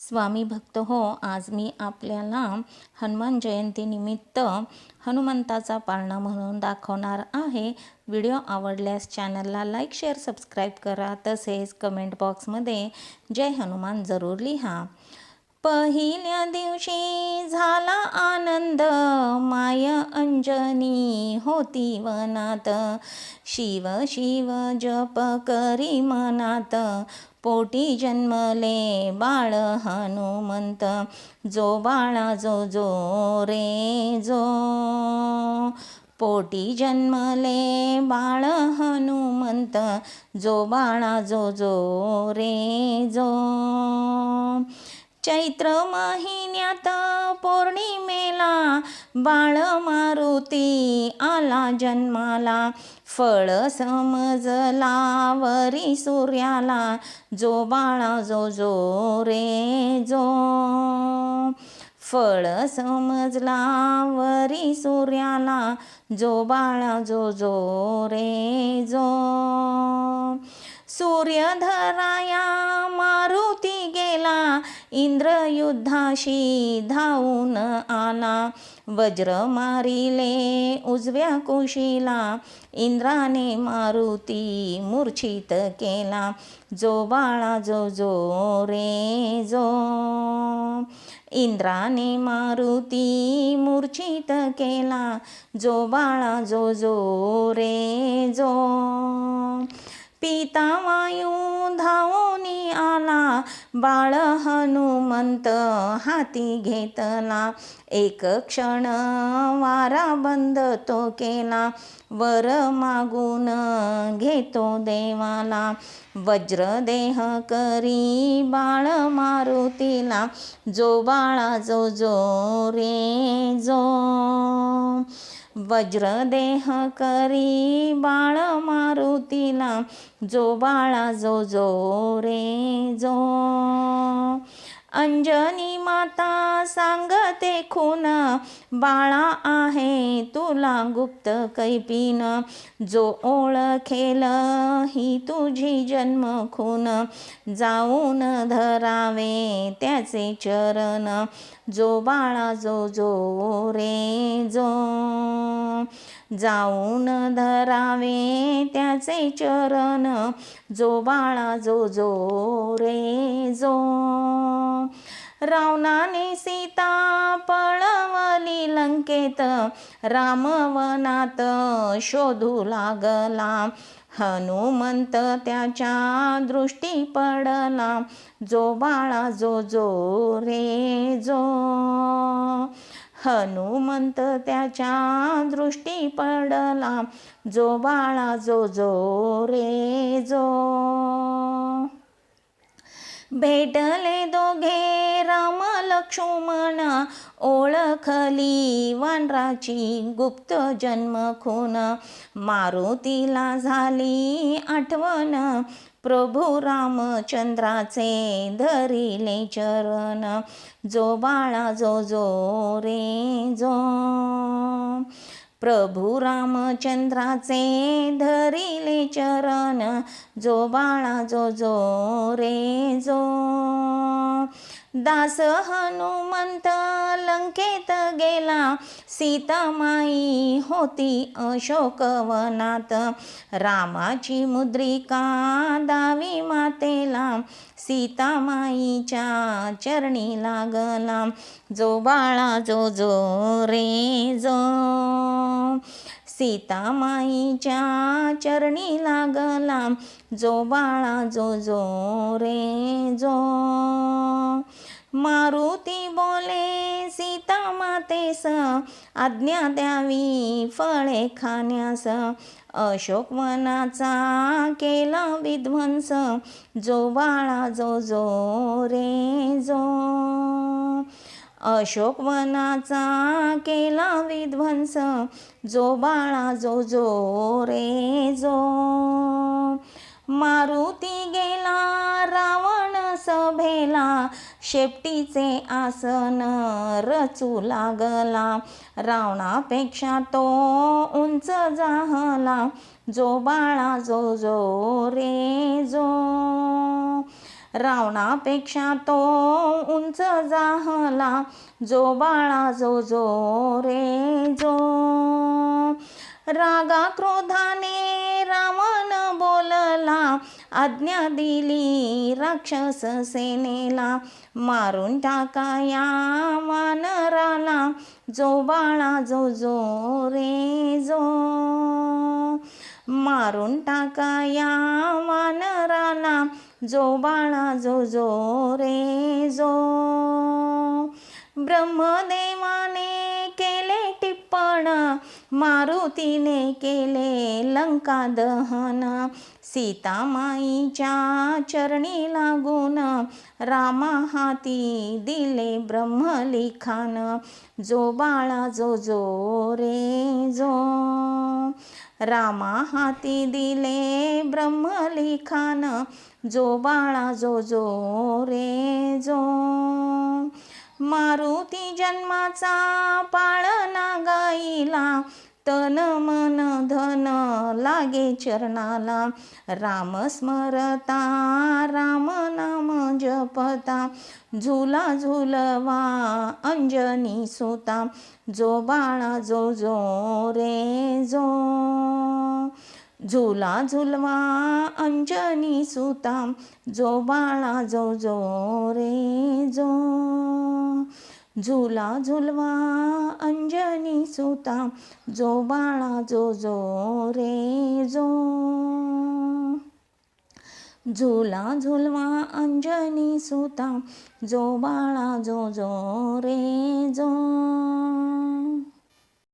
स्वामी भक्त हो, आज मी आपल्याला हनुमान जयंतीनिमित्त हनुमंताचा पाळणा म्हणून दाखवणार आहे. व्हिडिओ आवडल्यास चॅनलला लाईक, शेअर, सबस्क्राईब करा. तसेच कमेंट बॉक्समध्ये जय हनुमान जरूर लिहा. पहिल्या दिवशी झाला आनंद, माय अंजनी होती वनात. शिव शिव जप करी मनात, पोटी जन्मले बाळ हनुमंत. जो बाळा जो जो रे जो, पोटी जन्मले बाळ हनुमंत. जो बाळा जो जो रे जो. चैत्र महिन्यात पौर्णिमेला बाळ मारुती आला जन्माला. फळ समजला वरी सूर्याला, जो बाळा जो जो रे जो. फळ समजला वरी सूर्याला, जो बाळा जो जो रे जो. सूर्य धराया मारुती गेला, इंद्र युद्धाशी धावून आला. वज्र मारिले उजव्या कुशीला, इंद्राने मारुती मूर्छित केला. जो बाळा जो जो रे जो. इंद्राने मारुती मूर्छित केला, जो बाळा जो जो रे जो. पिता वायू धावूनी आला, बाळ हनुमंत हाती घेतला. एक क्षण वारा बंद तो केला, वर मागून घेतो देवाला. वज्रदेह करी बाळ मारुतीला, जो बाळा जो जो रे जो. वज्रदेह करी बाळ मारुतीला, जो बाळा जो जो रे जो. अंजनी माता सांगते खून, बाळा आहे तुला गुप्त कैपीन. जो ओळखेल ही तुझी जन्म खून, जाऊन धरावे त्याचे चरण. जो बाळा जो जो रे जो. जाऊन धरावे त्याचे चरण, जो बाळा जो जो रे जो. रावणाने सीता पळवली लंकेत, रामवनात शोधू लागला. हनुमंत त्याच्या दृष्टी पडला, जो बाळा जो जो रे जो. हनुमंत त्याच्या दृष्टी पडला, जो बाळा जो जो रे जो. भेटले दोघे राम लक्ष्मण, ओळखली वानराची गुप्त जन्म खून. मारुतीला झाली आठवण, प्रभू रामचंद्राचे धरिले चरण. जो बाळा जो जो रे जो. प्रभू रामचंद्राचे धरिले चरण, जो बाळा जो जो रे जो. दास हनुमंत लंकेत गेला, सीतामाई होती अशोकवनात. रामाची मुद्रिका दावी मातेला, सीतामाईच्या चरणी लागला. जो बाळा जो जो रे जो. सीतामाईच्या चरणी लागला, जो बाळा जो जो रे जो. मारुती बोले सीता मातेस, आज्ञा द्यावी फळे खाण्यास. अशोकवनाचा केला विध्वंस, जो बाळा जो जो रे जो. अशोकवनाचा केला विध्वंस, जो बाळा जो जो रे जो. मारुती गेला रावण सभेला, शेपटीचे आसन रचू लागला. रावणापेक्षा तो उंच जाहला, जो बाळा जो जो रे जो. रावणापेक्षा तो उंच जाहला, जो बाळा जो जो रे जो. रागा क्रोधाने रावण बोलला, आज्ञा दिली राक्षस सेनेला, मारून टाका या वानराला, जो बाळा जो जो रे जो. मारून टाका या वानराला, जो बाळा जो जो रे जो. ब्रह्मदेवाने केले टिप्पण, मारुतीने केले लंका दहन, सीतामाईच्या चरणी लागून रामा हाती दिले ब्रह्मलिखान, जो बाळा जो जो रे जो. रामा हाती दिले ब्रह्मलिखान, जो बाळा जो जो रे जो. मारुती जन्माचा पाळणा गाईला, तन मन धन लागे चरणाला, राम स्मरता राम नाम जपता, झुला झुलवा अंजनी सुता, जो बाळा जो जो रे जो. झुला झुलवा अंजनी सुता, जो बाळा जो जो रे जो. झुला झुलवा अंजनी सुता, जो बाळा जो जो रे जो. झुला झुलवा अंजनी सुता, जो बाळा जो जो रे जो.